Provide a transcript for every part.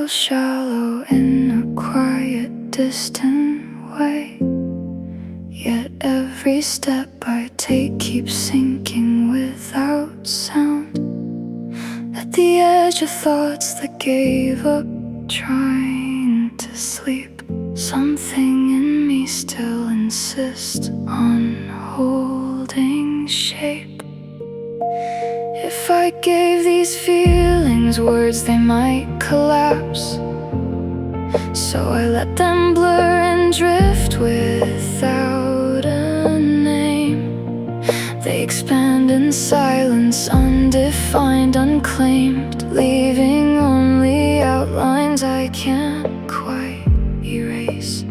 feel shallow in a quiet, distant way. Yet every step I take keeps sinking without sound. At the edge of thoughts that gave up trying to sleep, something in me still insists on holding shape. If I gave these feelings words, they might collapse. So I let them blur and drift without a name. They expand in silence, undefined, unclaimed, leaving only outlines I can't quite erase.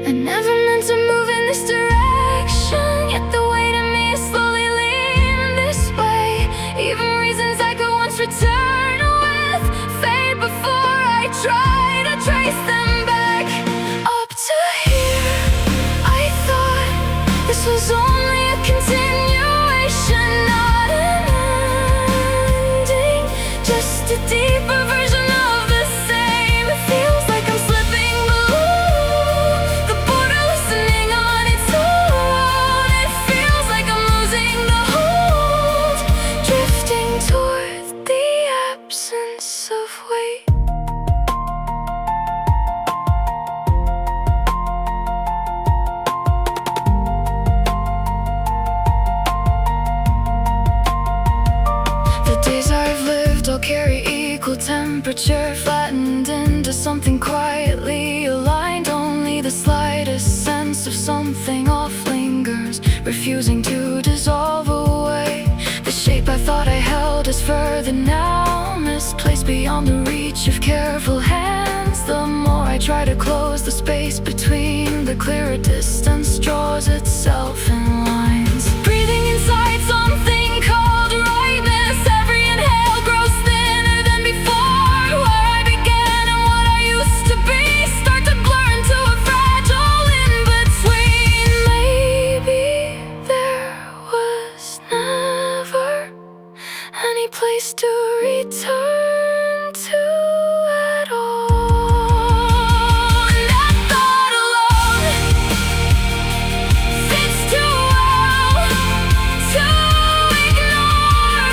I never meant to move in this direction, yet the weight of me is slowly leaning this way. Even reasons I could once return with fade before I try to trace them back. Up to here, I thought this was only a continuation, not an ending, just a deeper version of the same. It feels like I'm slipping below the border, listening on its own. It feels like I'm losing the hold, drifting toward the absence of weight. The days I've lived all carry equal temperature, flattened into something quietly aligned. Only the slightest sense of something off lingers, refusing to dissolve away. The shape I thought I held is further now, misplaced beyond the reach of careful hands. The more I try to close the space between, the clearer distance draws itself in lines. Breathing inside something called rightness, every inhale grows thinner than before. Where I began and what I used to be start to blur into a fragile in-between. Maybe there was never any place to return to at all. And that thought alone fits too well to ignore.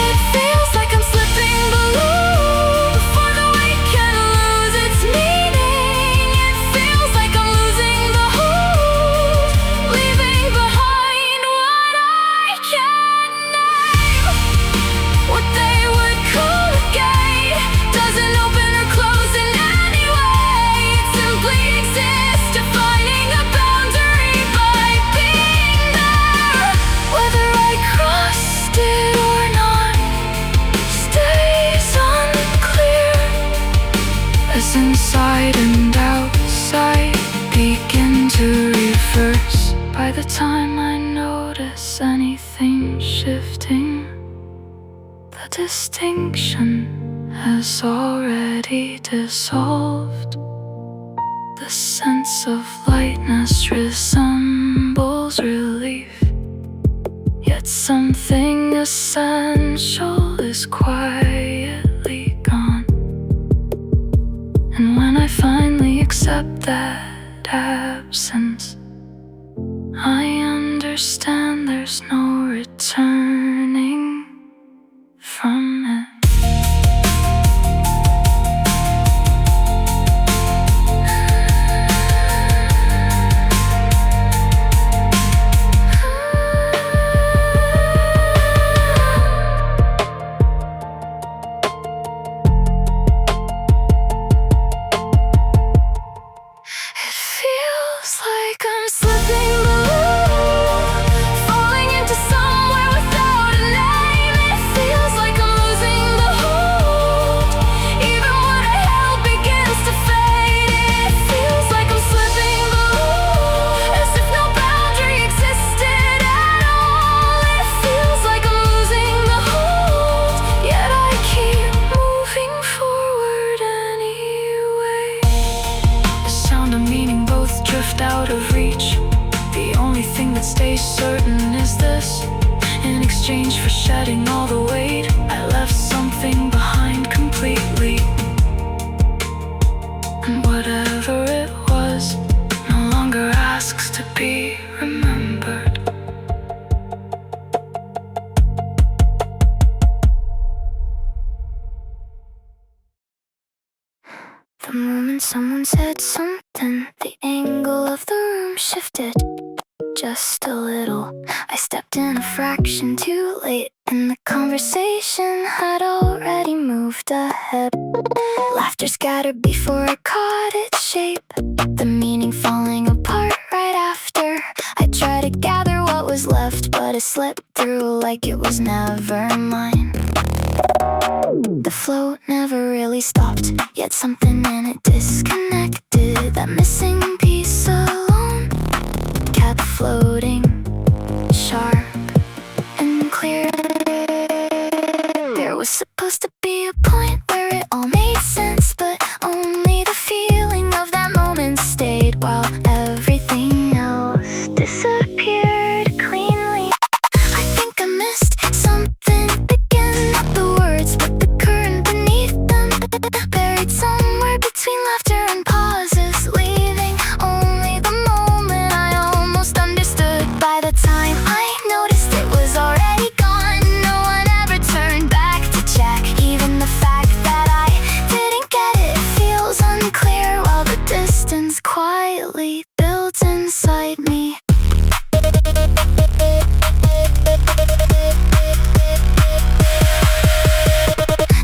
It feels like I'm slipping below before the weight can lose its meaning. It feels like I'm losing the hold, leaving behind what I can't name. What they would call a gate doesn't open or close in any way. It simply exists, defining a boundary by being there. Whether I crossed it or not stays unclear, as inside and outside begin to reverse. By the time I notice anything shifting, the distinction has already dissolved. The sense of lightness resembles relief, yet something essential is quietly gone. And when I finally accept that absence, I understand there's no returning from it. It feels like I'm slipping below, falling into somewhere without exchange for shedding all the weight. I left something behind completely, and whatever it was no longer asks to be remembered. The moment someone said something, the angle of the room shifted just a little. I stepped in a fraction too late, and the conversation had already moved ahead. Laughter scattered before I caught its shape, the meaning falling apart right after. I tried to gather what was left, but it slipped through like it was never mine. The flow never really stopped, yet something in it disconnected. That missing piece alone kept floating, sharp and clear. There was supposed to be a point where it all made sense, but only the feeling of that moment stayed, while everything else disappeared cleanly. I think I missed something again, not the words, but the current beneath them, buried somewhere between laughter and pauses, leaving only the moment I almost understood. By the time I noticed, it was already gone. No one ever turned back to check. Even the fact that I didn't get it feels unclear, while the distance quietly built inside me.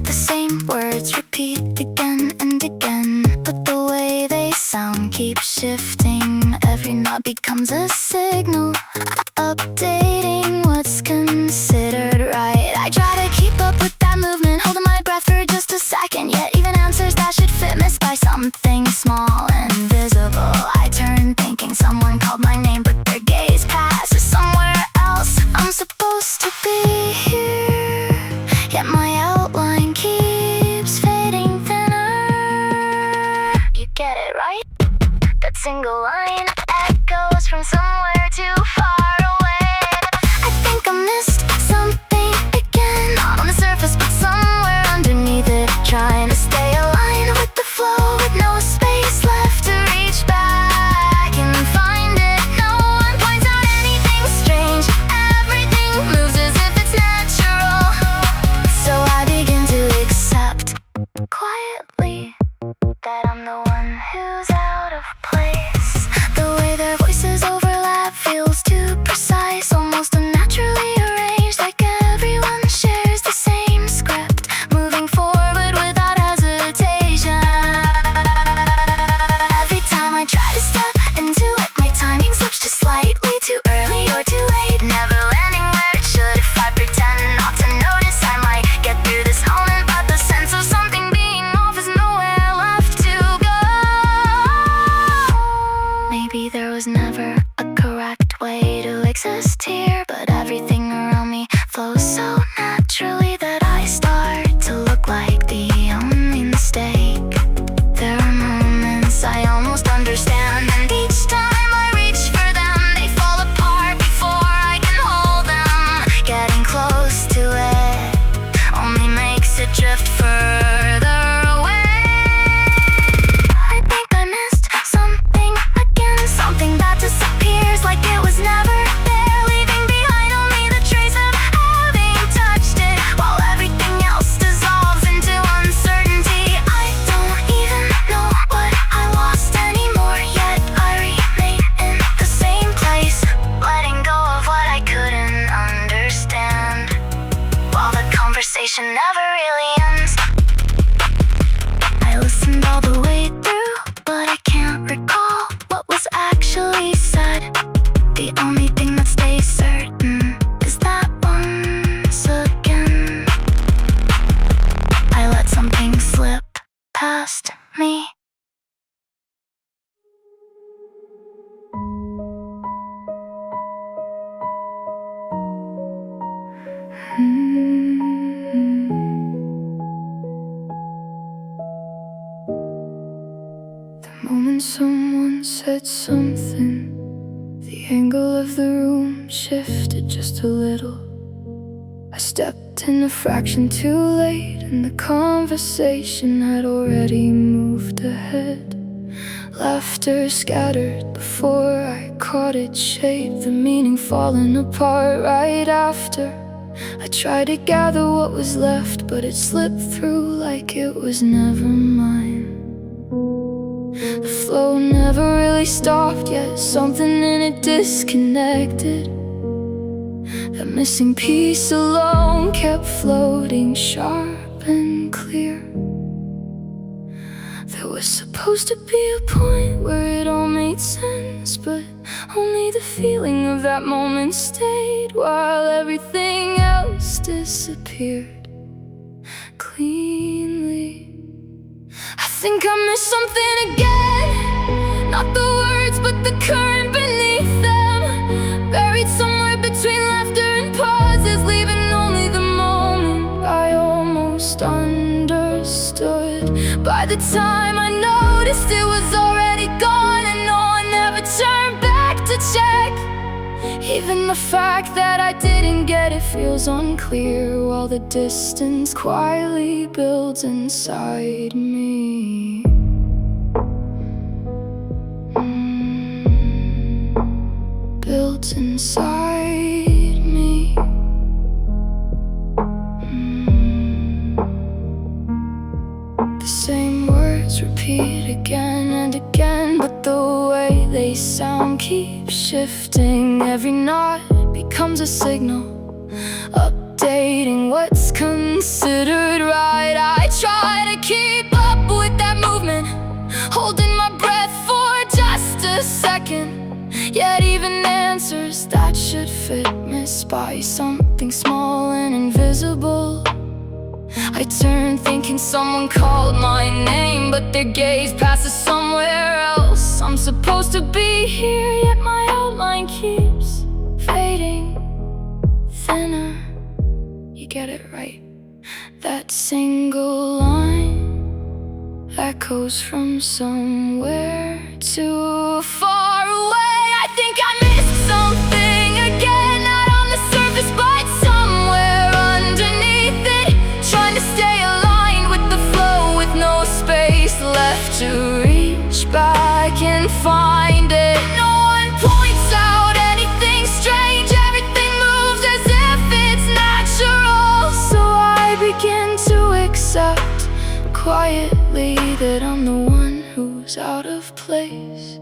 The same words repeat again and again, but the way they sound keeps shifting. Every knot becomes a signal, updating what's considered right. I try to keep up with that movement, holding my breath for just a second, yet even answers that should fit miss by something small and visible. I turn thinking someone called my name, but their gaze passes somewhere else. I'm supposed to be here, yet my outline keeps fading thinner. You get it, right? That single line echoes from somewhere too far away. I think I missed something again, not on the surface but somewhere underneath it, trying to stay aligned with the flow, with no space left to reach back and find it. No one points out anything strange, everything moves as if it's natural. So I begin to accept quietly that I'm the one who's out of place. The way their voices overlap feels too precise, almost unnaturally arranged, like everyone shares the same script, moving forward without hesitation. Every time I try to step into it, my timing slips just slightly too early or too late, never landing where it should. If I pretend not to notice, I might get through this moment, but the sense of something being off is nowhere left to go. Maybe there was never a correct way to exist here, but everything around me flows so naturally that I start to look like the only mistake. There are moments I almost understand, and each time I reach for them, they fall apart before I can hold them. Getting close to it only makes it drift further away. I think I missed something again, something that disappears like it was never there, leaving behind only the trace of having touched it, while everything else dissolves into uncertainty. I don't even know what I lost anymore, yet I remain in the same place, letting go of what I couldn't understand, while the conversation never really ends. I listened all the way through, but I can't recall what was actually said. The only thing that stays certain is that once again I let something slip past me. The moment someone said something, the angle of the room shifted just a little. stepped in a fraction too late, and the conversation had already moved ahead. Laughter scattered before I caught its shape, the meaning falling apart right after. I tried to gather what was left, but it slipped through like it was never mine. The flow never really stopped, yet something in it disconnected. That missing piece alone kept floating sharp and clear. There was supposed to be a point where it all made sense, but only the feeling of that moment stayed, while everything else disappeared cleanly. I think I missed something again, not the words but the current beneath them, buried somewhere between laughter and pauses, leaving only the moment I almost understood. By the time I noticed, it was already gone, and no one ever turned back to check. Even the fact that I didn't get it feels unclear, while the distance quietly builds inside me. Builds inside me. The same words repeat again and again, but the way they sound keeps shifting. Every knot becomes a signal, updating what's considered right. I try to keep up with that movement, holding my breath for just a second. Yet even answers that should fit miss by something small and invisible. I turn thinking someone called my name, but their gaze passes somewhere else. I'm supposed to be here, yet my outline keeps fading thinner. You get it right. That single line echoes from somewhere too far away. I think I missed something again, not on the surface but somewhere underneath it, trying to stay aligned with the flow, with no space left to reach back and find it. No one points out anything strange, everything moves as if it's natural. So I begin to accept quietly that I'm the one who's out of place.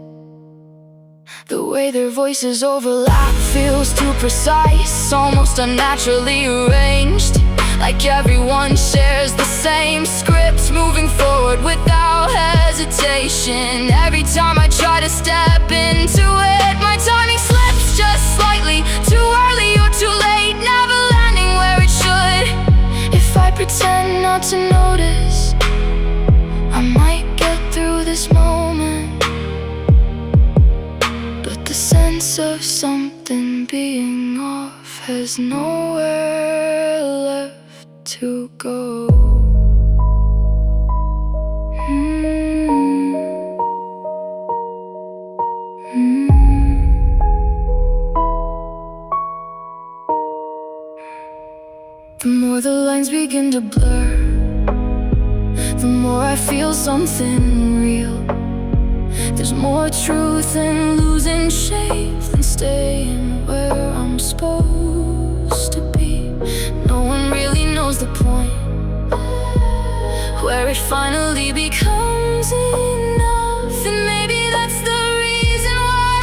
The way their voices overlap feels too precise, almost unnaturally arranged, like everyone shares the same script, moving forward without hesitation. Every time I try to step into it, my timing slips just slightly, too early or too late, never landing where it should. If I pretend not to notice, I might get through this moment. But the sense of something being off has nowhere left to go. The more the lines begin to blur, the more I feel something real. There's more truth in losing shape than staying where I'm supposed to be. No one really knows the point where it finally becomes enough. And maybe that's the reason why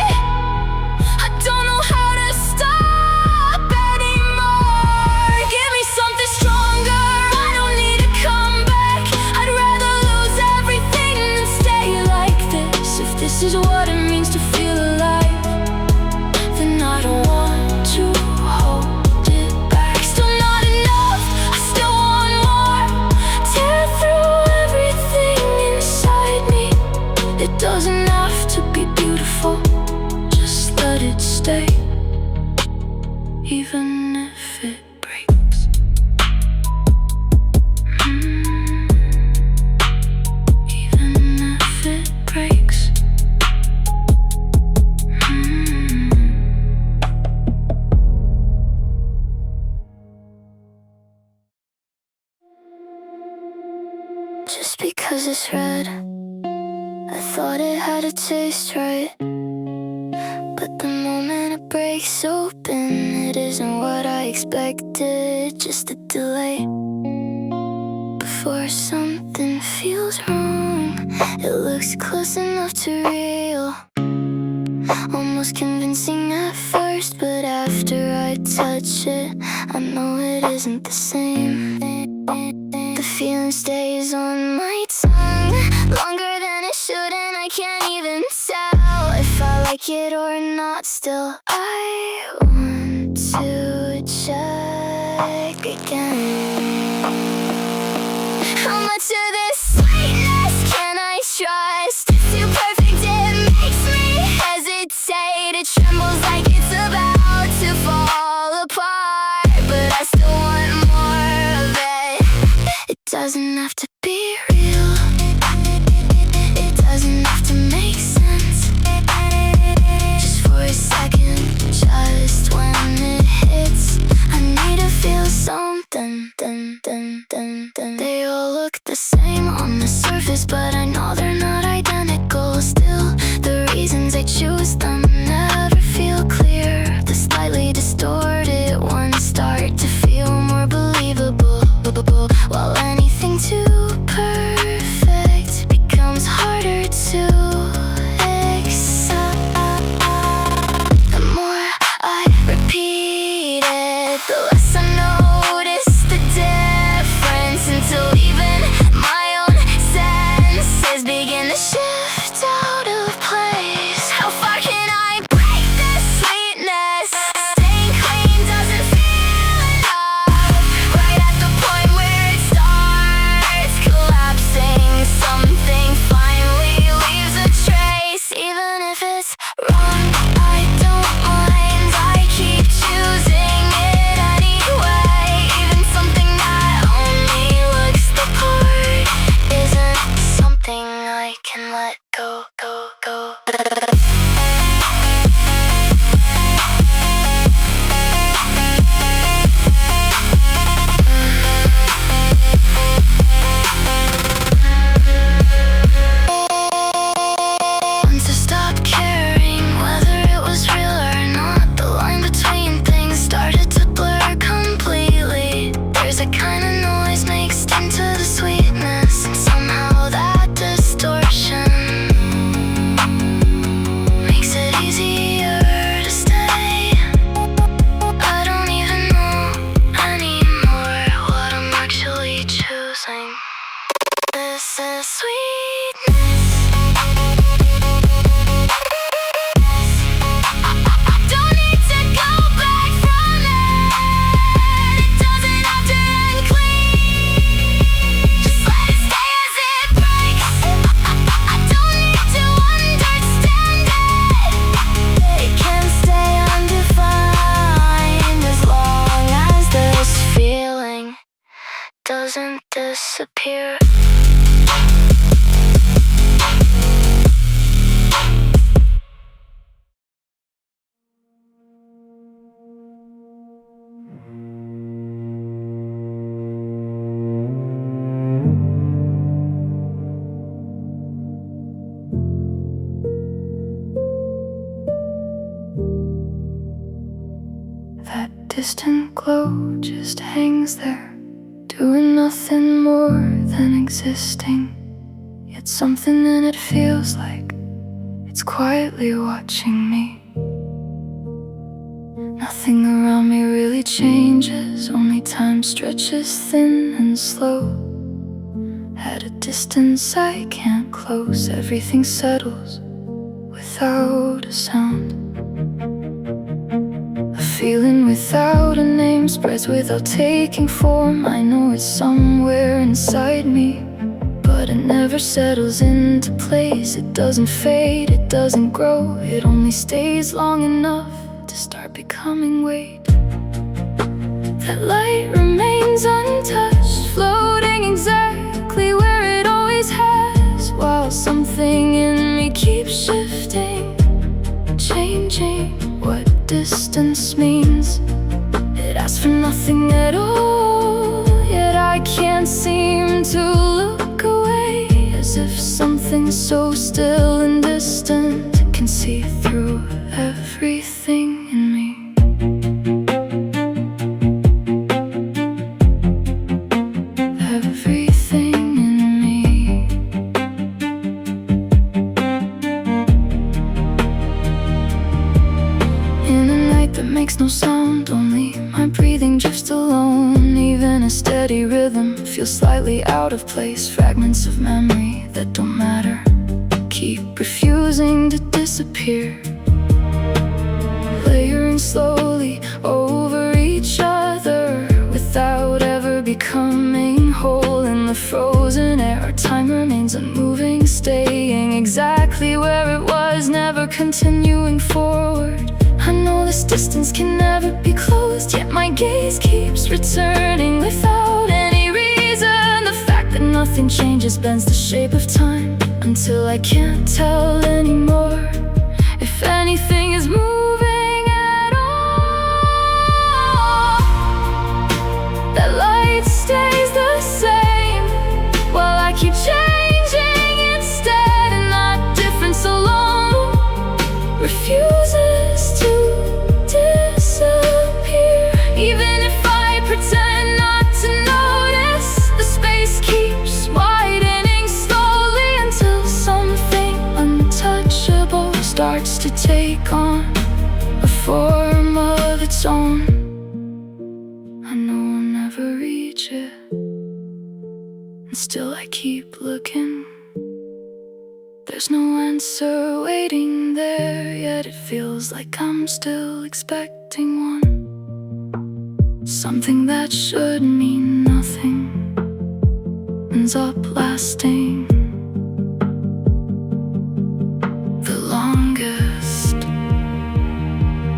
I don't know how to stop anymore. Give me something stronger, I don't need to come back. I'd rather lose everything than stay like this. If this is what it means to feel alive, then I don't want to hold it back. Still not enough, I still want more. Tear through everything inside me. just because it's red. I thought it had a taste right, but the moment it breaks open, it isn't what I expected. Just a delay before something feels wrong. It looks close enough to real, almost convincing at first, but after I touch it, I know it isn't the same. The feeling stays on my tongue longer than it should, and I can't even tell if I like it or not. Still, I want to check again. How much of this sweetness can I trust? It's too perfect, it makes me hesitate. It trembles like it's about to fall apart, but I still want more of it. It doesn't have to be real, it doesn't have to make sense. Just for a second, just when it hits, I need to feel something. They all look the same on the surface, but I know they're not identical. Still, the reasons I choose them never feel clear. The slightly distorted ones start to feel more believable, while anything too perfect becomes harder to accept. The more I repeat it, the less I notice the difference, until even my own senses begin to shift out of place. How far can I break this sweetness? Staying clean doesn't feel enough. Right at the point where it starts collapsing, something finally leaves a trace. Even if it's wrong, I don't mind. I keep choosing it anyway. Even something that only looks the part isn't something I can let go. Once I stopped caring whether it was real or not, the line between things started to blur completely. There's a kind of noise mixed into the sweetness, and somehow that distortion makes it easier to stay. I don't even know anymore what I'm actually choosing. This is sweetness. Don't need to go back from it. It doesn't have to end clean. Just let it stay as it breaks. I don't need to understand it. It can stay undefined as long as this feeling doesn't disappear. That distant glow just hangs there, doing nothing more than existing. Yet something in it feels like it's quietly watching me. Nothing around me really changes, only time stretches thin and slow. At a distance I can't close, everything settles without a sound. A feeling without a name spreads without taking form. I know it's somewhere inside me, but it never settles into place. It doesn't fade, it doesn't grow, it only stays long enough to start becoming weight. That light remains untouched, floating exactly where it always has, while something in me keeps shifting, changing what distance means. It asks for nothing at all, yet I can't seem to look away. so still and distant, can see through everything in me. Everything in me. In a night that makes no sound, only my breathing drifts alone. Even a steady rhythm feels slightly out of place. Fragments of memory that don't matter keep refusing to disappear, layering slowly over each other without ever becoming whole. In the frozen air, our time remains unmoving, staying exactly where it was, never continuing forward. I know this distance can never be closed, yet my gaze keeps returning without any reason. The fact that nothing changes bends the shape of time until I can't tell anymore if anything is moving at all. That light stays the same while I keep changing instead, and that difference alone refuses to disappear. Even if I pretend not to notice, the space keeps widening slowly until something untouchable starts to take on a form of its own. I know I'll never reach it, and still I keep looking. There's no answer waiting there, yet it feels like I'm still expecting one. Something that should mean nothing ends up lasting the longest.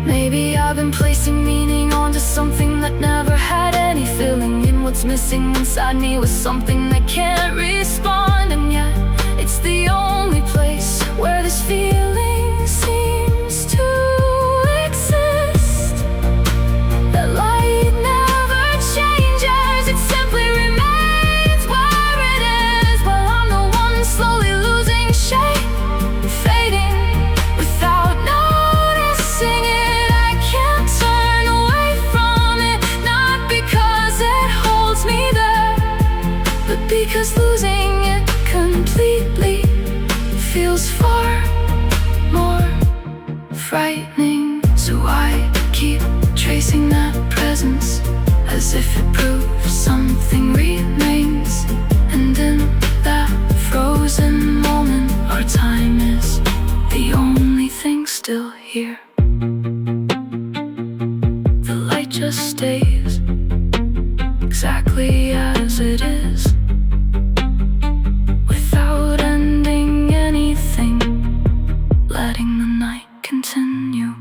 Maybe I've been placing meaning onto something that never had any feeling, and what's missing inside me was something that can't respond. And yet it's the only place where this feeling seems to exist. That light never changes, it simply remains where it is, while I'm the one slowly losing shape, fading without noticing it. I can't turn away from it, not because it holds me there, but because losing it completely feels far more frightening. So I keep tracing that presence as if it proves something remains. And in that frozen moment, our time is the only thing still here. The light just stays exactly as it is, without ending anything, letting the night continue.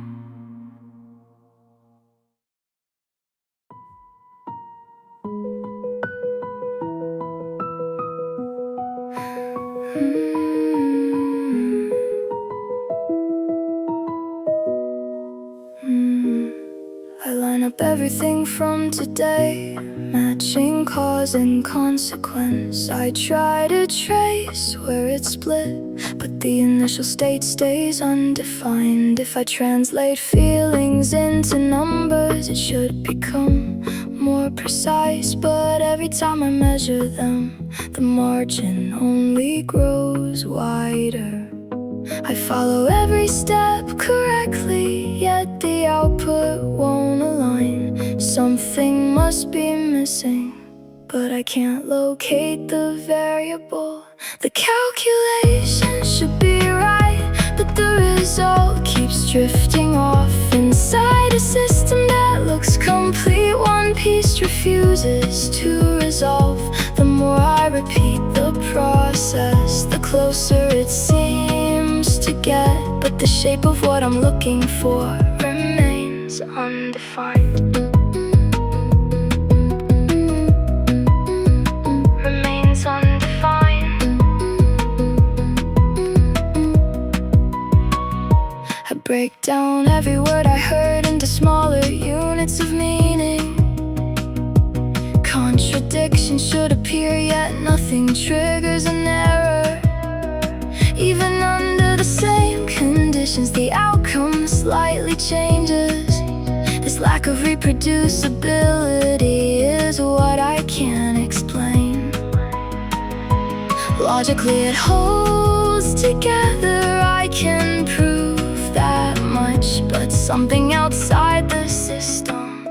I line up everything from today, matching cause and consequence. I try to trace where it's split, but the initial state stays undefined. If I translate feelings into numbers, it should become more precise, but every time I measure them, the margin only grows wider. I follow every step correctly, yet the output won't align. Something must be missing, but I can't locate the variable. The calculation should be right, but the result keeps drifting off inside a system that looks complete. One piece refuses to resolve. The more I repeat the process, the closer it seems to get, but the shape of what I'm looking for remains undefined. Remains undefined. I break down every word I heard into smaller units of meaning. Contradiction should appear, yet nothing triggers an error. Even under the same conditions, the outcome slightly changes. This lack of reproducibility is what I can't explain. Logically it holds together, I can prove that much, but something outside the system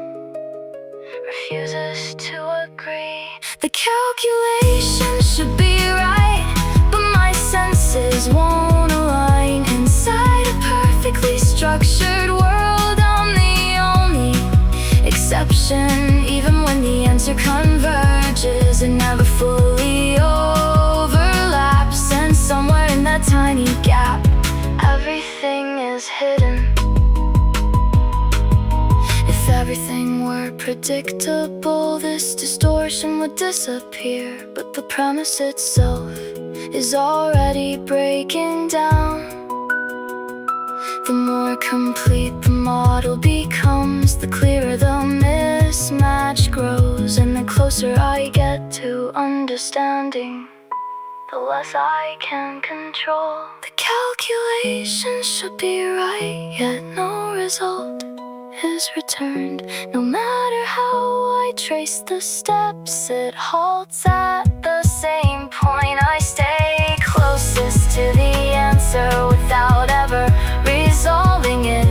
refuses to agree. The calculation should be right, but my senses won't align. Inside a perfectly structured world, I'm the only exception. Even when the answer converges, it never fully overlaps. And somewhere in that tiny gap, everything is hidden. If everything were predictable, this distortion would disappear. But the premise itself is already breaking down. The more complete the model becomes, the clearer the mismatch grows. And the closer I get to understanding, the less I can control. The calculation should be right, yet no result is returned. No matter how I trace the steps, it halts at the same point. I stay closest to the answer without ever resolving it.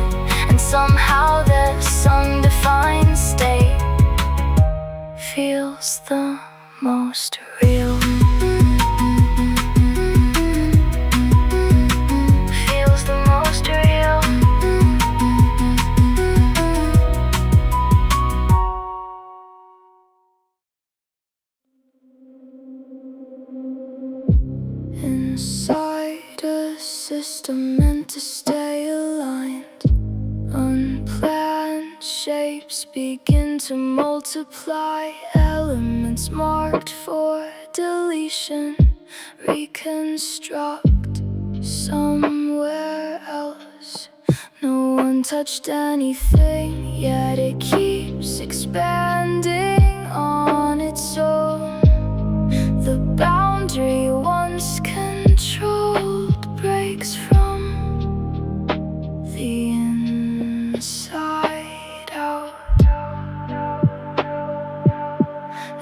And somehow this undefined state feels the most real. Feels the most real. Inside a system meant to stay aligned, unplanned shapes begin to multiply. Elements marked for deletion reconstruct somewhere else. No one touched anything, yet it keeps expanding on its own. The boundary once controlled breaks from the inside out.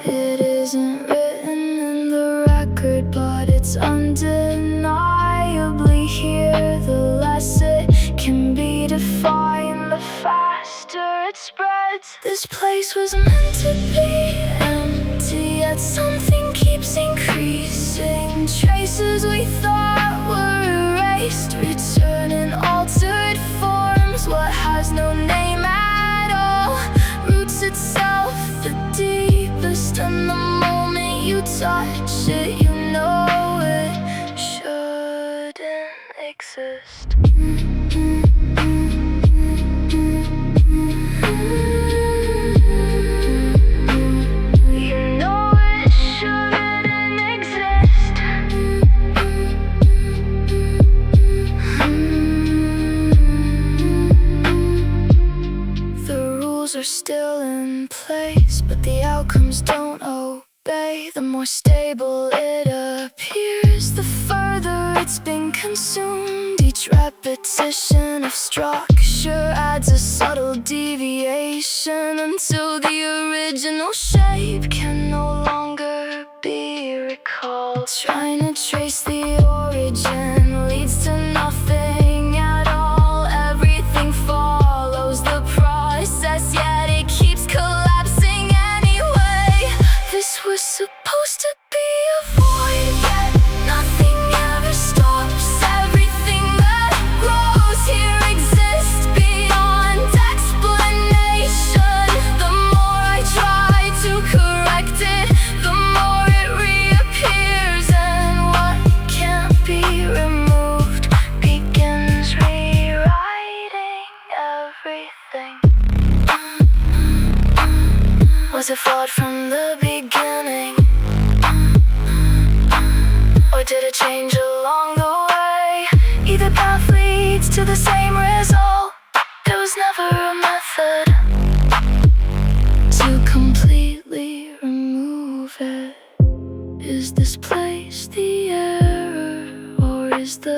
It isn't written in the record, but it's undeniably here. The less it can be defined, the faster it spreads. This place was meant to be empty, yet something keeps increasing. Traces we thought were erased return in altered forms. What has no name at all roots itself the deepest, and the moment you touch it, you know it shouldn't exist. Are still in place, but the outcomes don't obey. The more stable it appears, the further it's been consumed. Each repetition of structure adds a subtle deviation until the original shape can no longer be recalled. Trying to trace the origin leads to nothing at all. Everything follows the process, yet it keeps collapsing anyway. This was supposed to be a void, yet nothing ever stops. Everything that grows here exists beyond explanation. The more I try to correct it, the more it reappears. And what can't be removed begins rewriting everything. Was it flawed from the beginning? Or did it change along the way? Either path leads to the same result. There was never a method to completely remove it. Is this place the error, or is the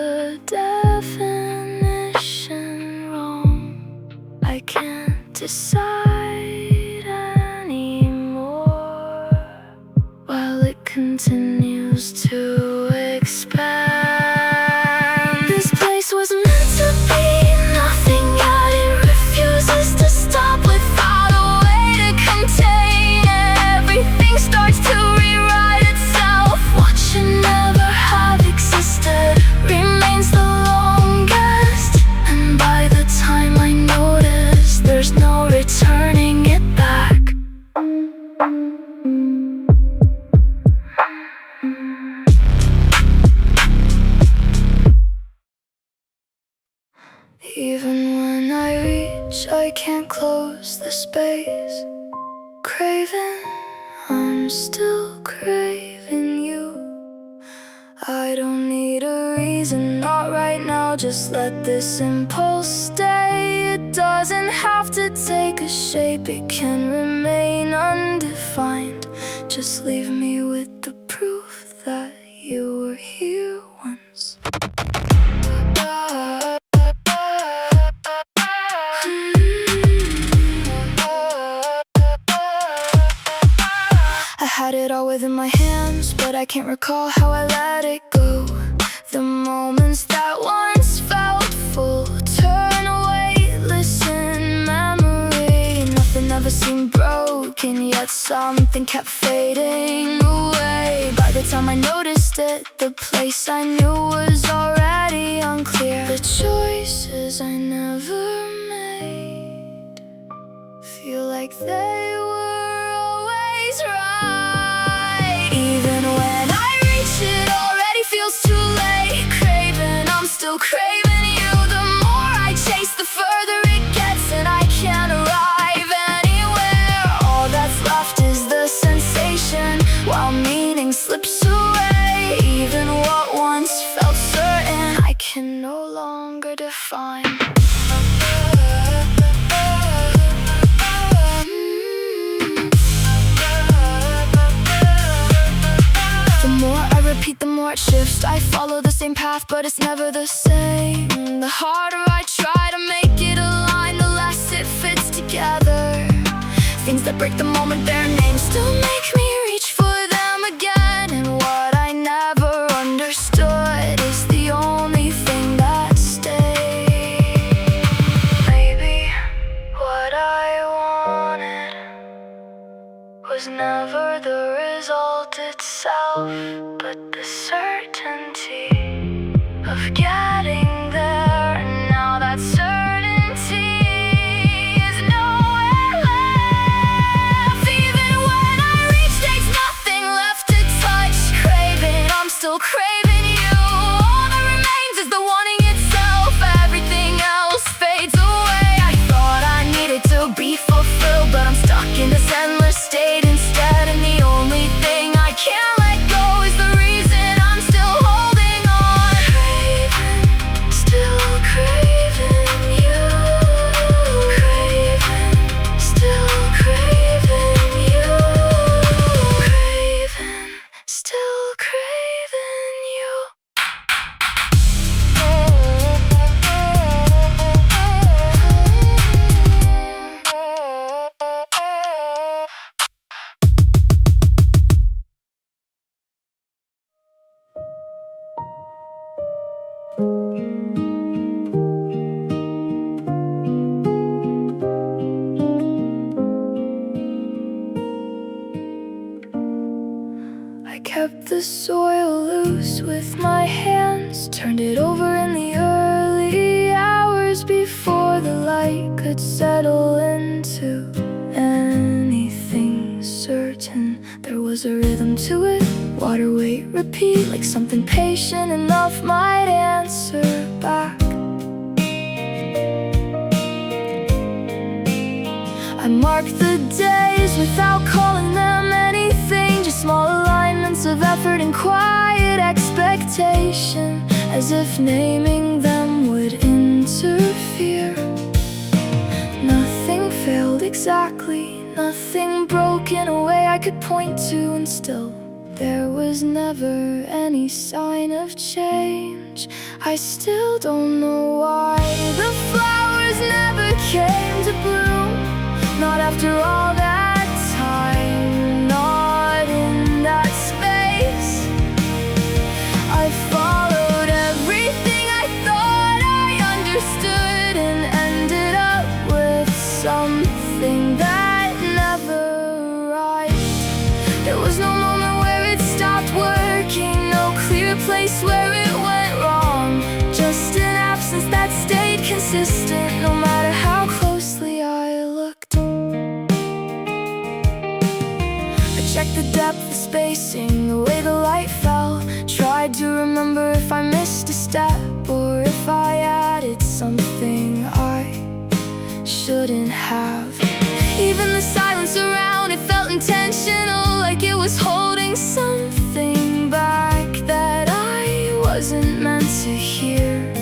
space. Craving, I'm still craving you. I don't need a reason, not right now. Just let this impulse stay. It doesn't have to take a shape, it can remain undefined. Just leave me with the proof that you were here once. I had it all within my hands, but I can't recall how I let it go. The moments that once felt full turn away, listen, memory. Nothing ever seemed broken, yet something kept fading away. By the time I noticed it, the place I knew was already unclear. The choices I never made feel like they were always right. Even when I reach it, already feels too late. Craving, I'm still craving you. The more I chase, the further it gets, and I can't arrive anywhere. All that's left is the sensation, while meaning slips away. Even what once felt certain, I can no longer define. The more it shifts, I follow the same path, but it's never the same. The harder I try to make it align, the less it fits together. Things that break the moment their names still make me reach for them again. And what I never understood is the only thing that stays. Maybe what I wanted was never the result itself, but the certainty of getting there. And now that certainty is nowhere left. Even when I reach, there's nothing left to touch. Craving, I'm still craving you. All that remains is the wanting itself. Everything else fades away. I thought I needed to be fulfilled, but I'm stuck in this endless state instead. And the only thing I can't let go is the reason I'm still holding on. Craving, still craving you. Craving, still craving you. Craving, still craving you. I kept the soil loose with my hands, turned it over in the early hours before the light could settle into anything certain. There was a rhythm to it, water, wait, repeat, like something patient enough might answer back. I marked the days without calling them anything, just small alignments of effort and quiet expectation, as if naming them would interfere. Nothing failed exactly, nothing broke in a way I could point to, and still there was never any sign of change. I still don't know why the flowers never came to bloom. Not after all that time, not in that space. I followed everything I thought I understood, and ended up with something that never arrived. There was no moment where it stopped working, no clear place where it went wrong. Just an absence that stayed consistent, no matter how closely I looked. Check the depth, the spacing, the way the light fell. Tried to remember if I missed a step, or if I added something I shouldn't have. Even the silence around it felt intentional, like it was holding something back that I wasn't meant to hear.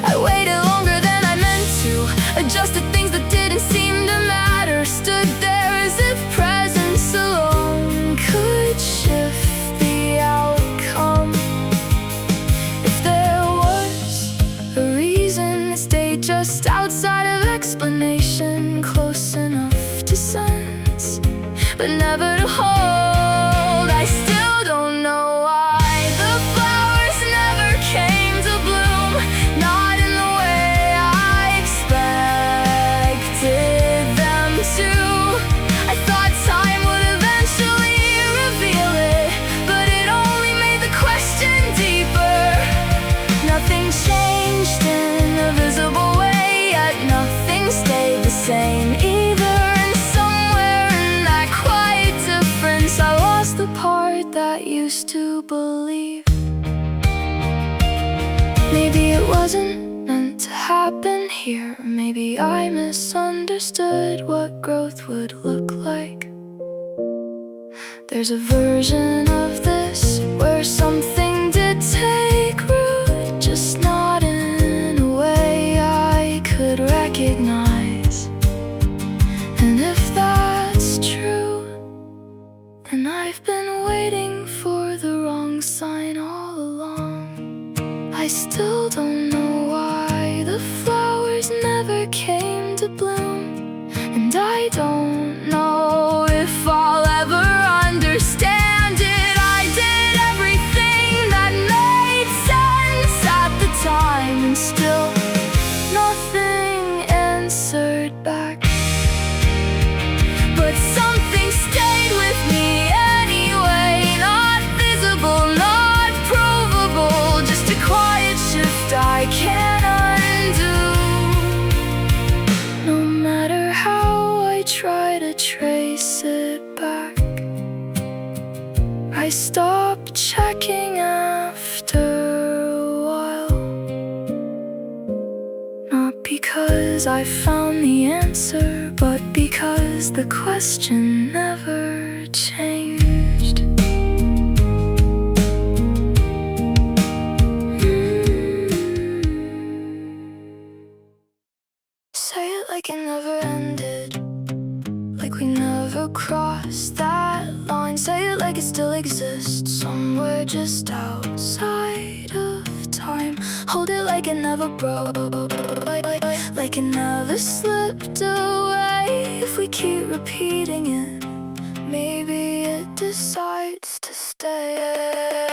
I waited longer than I meant to, adjusted things that didn't seem to matter, stood there as if presence alone could shift the outcome. If there was a reason, it stayed just outside of explanation, close enough to sense, but never to hold. I still don't know why the flowers never came to bloom, not in the way I expected them to. I thought time would eventually reveal it, but it only made the question deeper. Nothing changed in a visible way, yet nothing stayed the same either. And somewhere in that quiet difference, I lost the part that used to believe. Maybe it wasn't meant to happen here. Maybe I misunderstood what growth would look like. There's a version of this where something did take root, just not in a way I could recognize. And if that's true, then I've been waiting for the wrong sign all along. I still don't know why the flowers never came to bloom, and I don't know if I'll ever understand it. I did everything that made sense at the time, and still nothing answered back. But something stayed with me anyway, not visible, not provable, just a quiet shift I can't undo. No matter how I try to trace it back, I stopped checking after a while. Not because I found the answer, but because the question never changed. Say it like it never ended, like we never crossed that line. Say it like it still exists somewhere just outside of time. Hold it like it never broke, like it never slipped away. If we keep repeating it, maybe it decides to stay.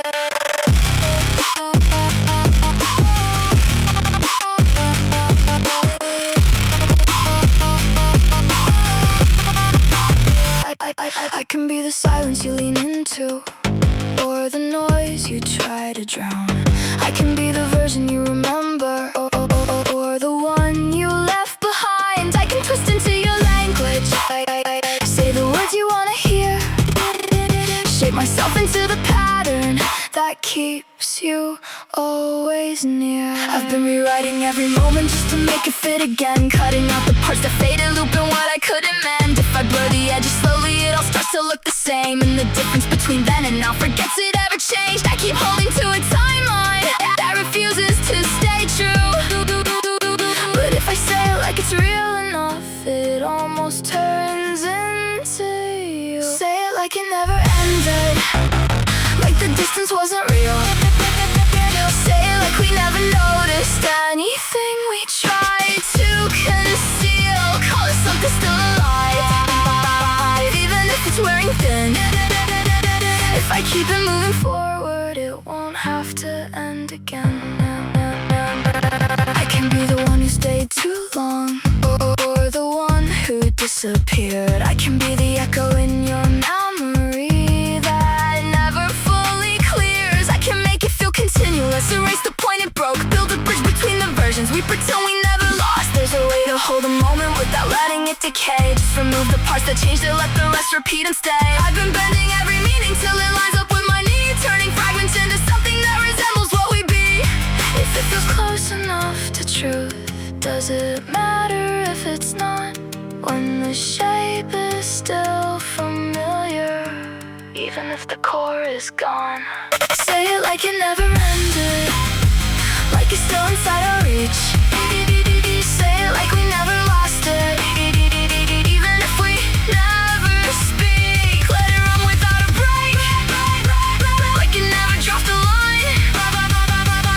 I can be the silence you lean into, or the noise you try to drown. I can be the version you remember, or the one you left behind. I can twist into your language, say the words you wanna hear, shape myself into the pattern that keeps you always near. I've been rewriting every moment just to make it fit again, cutting out the parts that faded, looping what I couldn't mend. If I blur the edges slowly, it all starts to look the same, and the difference between then and now forgets it ever changed. I keep holding to a timeline that refuses to stay true, but if I say it like it's real enough, it almost turns into you. Say it like it never ended, like the distance wasn't real. Say it like we never noticed anything we tried to conceal. Call it something still alive, even if it's wearing thin. If I keep it moving forward, it won't have to end again. I can be the one who stayed too long, or the one who disappeared. I can be the echo in your memory that never fully clears. I can make it feel continuous, erase the point it broke, build a bridge between the versions we pretend we never lost. There's a way to hold a moment without letting it decay. Just remove the parts that changed it, let the rest repeat and stay. I've been bending every meaning till it lines up with my need, turning fragments into something that resembles what we be. If it feels close enough to truth, does it matter if it's not? When the even if the core is gone. Say it like it never ended, like it's still inside our reach. Say it like we never lost it, even if we never speak. Let it run without a break, like it never dropped a line.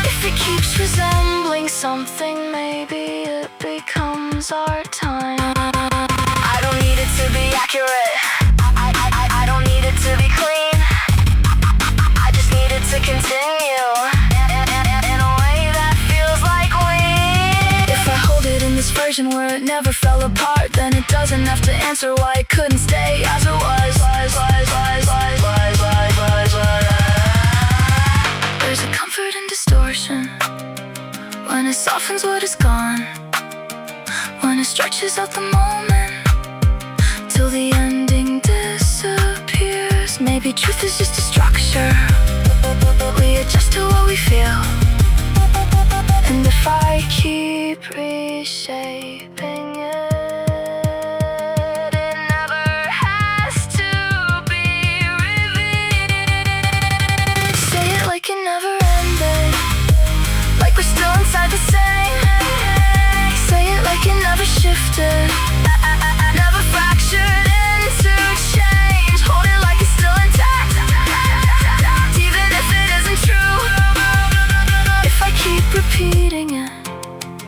If it keeps resembling something, maybe it becomes our time. I don't need it to be accurate, I don't need it to be clean. I just need it to continue in a way that feels like we. If I hold it in this version where it never fell apart, then it doesn't have to answer why it couldn't stay as it was. There's a comfort in distortion when it softens what is gone, when it stretches out the moment till the ending disappears. Maybe truth is just a structure, we adjust to what we feel. And if I keep reshaping it, it never has to be revealed. Say it like it never ended, like we're still inside the same. Say it like it never shifted, never fractured into change. Hold it like it's still intact, even if it isn't true. If I keep repeating it,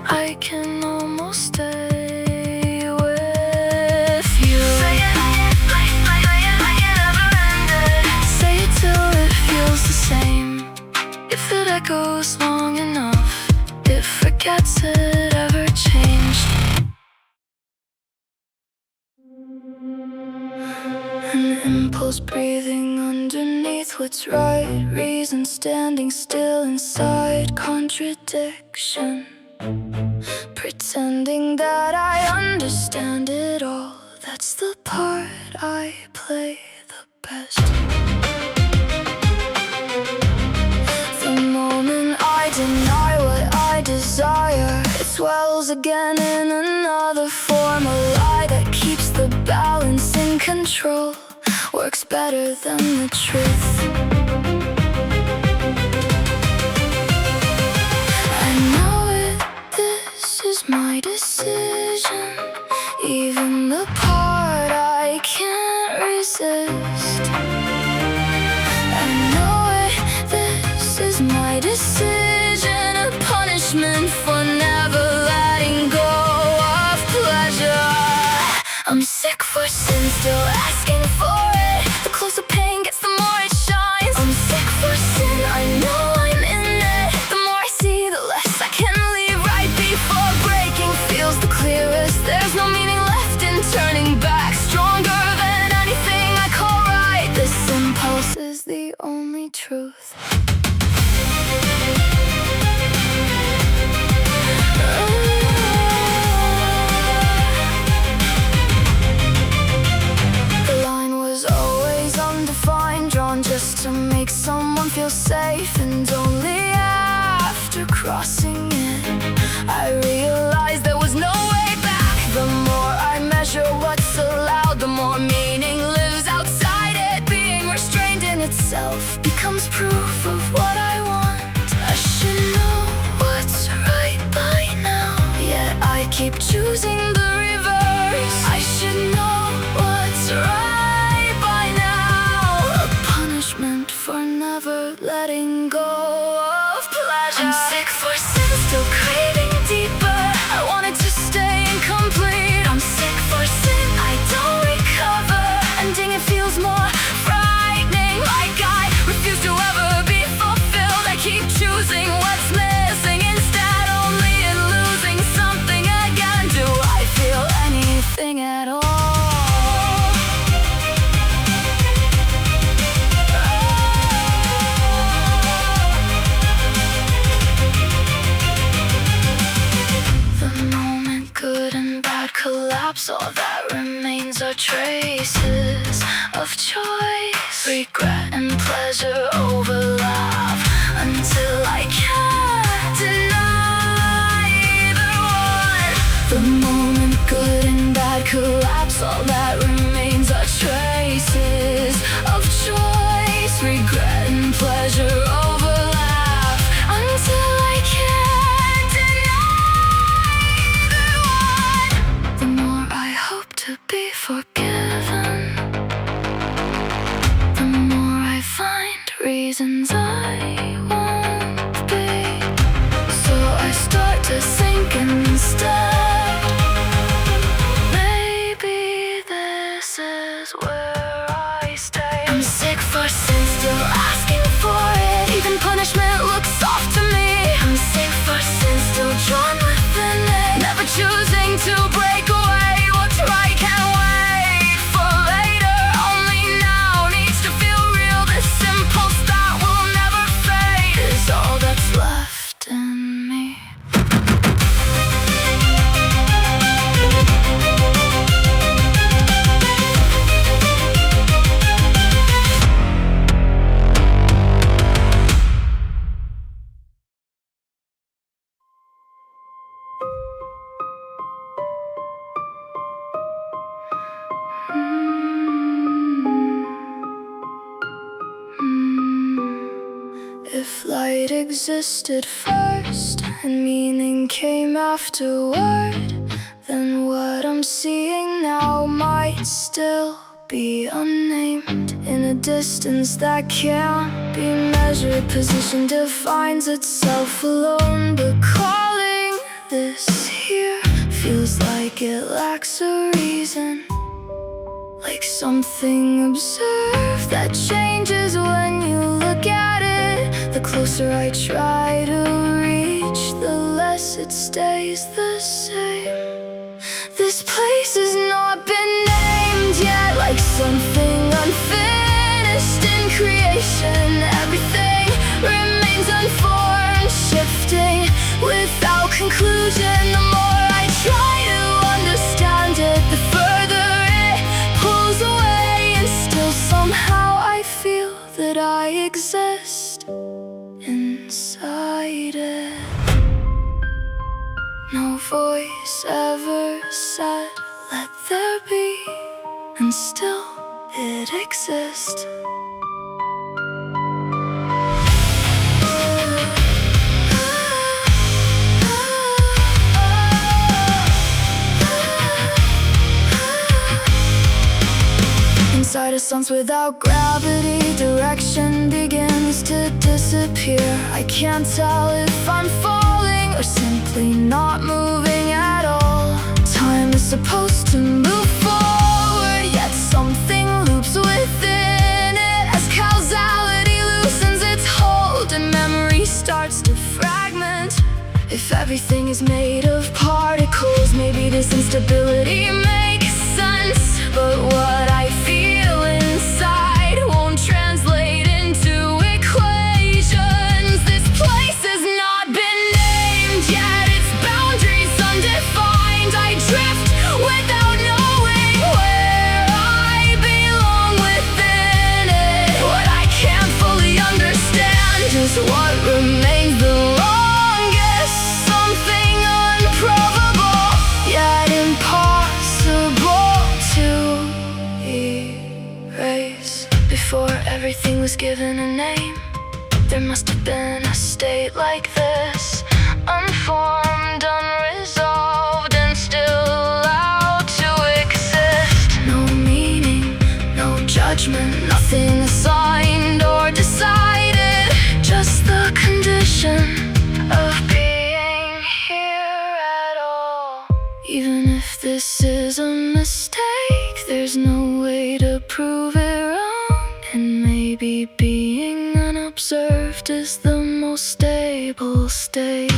I can almost stay with you. Say it like it never ended. Say it till it feels the same. If it echoes long enough, it forgets it ever changed. An impulse breathing underneath what's right, reason standing still inside contradiction, pretending that I understand it all. That's the part I play the best. The moment I deny what I desire, it swells again in another form. A lie that keeps the balance in control works better than the truth. I know it, this is my decision, even the part I can't resist. I know it, this is my decision, a punishment for never letting go of pleasure. I'm sick for sin, still asking for it. The closer pain gets, the more it shines. I'm sick for sin, I know I'm in it. The more I see, the less I can leave. Right before breaking feels the clearest. There's no meaning left in turning back. Stronger than anything I call right. This impulse is the only truth. Just to make someone feel safe, and only after crossing it I realized there was no way back. The more I measure what's allowed, the more meaning lives outside it. Being restrained in itself becomes proof of what I want. I should know what's right by now, yet I keep choosing the reverse. I should know what's right for never letting go of pleasure. I'm sick for sin, still craving deeper. I wanted to stay incomplete. I'm sick for sin, I don't recover. Ending it feels more frightening, like I refuse to ever be fulfilled. I keep choosing what's missing instead, only in losing something again. Do I feel anything at all? Collapse, all that remains are traces of choice. Regret and pleasure overlap until I can't deny either one. The moment good and bad collapse, all that remains are traces of choice. reasons I want to be. So I start to think instead, maybe this is where I stay. I'm sick for sin, still asking for it. Even punishment looks soft to me. I'm sick for sin, still drawn within it. Never choosing to break away. What's right can't wait for later. Only now needs to feel real. This impulse that will never fade is all that's left in me. If light existed first and meaning came afterward, then what I'm seeing now might still be unnamed. In a distance that can't be measured, position defines itself alone. But calling this here feels like it lacks a reason, like something observed that changes when you look at it. The closer I try to reach, the less it stays the same. This place has not been named yet, like something unfinished in creation. Everything remains unformed, shifting without conclusion. The more I try to understand it, the further it pulls away. And still somehow I feel that I exist inside it. No voice ever said, let there be, and still it exists. Inside a sense without gravity, direction begins to disappear. I can't tell if I'm falling or simply not moving at all. Time is supposed to move forward, yet something loops within it as causality loosens its hold and memory starts to fragment. If everything is made of particles, maybe this instability makes sense. But what I feel inside won't translate into equations. This place has not been named yet, its boundaries undefined. I drift without knowing where I belong within it. What I can't fully understand is what remains the longest. Something unprovable, yet impossible to erase. Before everything was given a name, there must have been a state like this, unformed, unresolved, and still allowed to exist. No meaning, no judgment, nothing assigned or decided, just the condition of being here at all. Even if this is a mistake, there's no way to prove it wrong. And maybe being unobserved is the most stable state.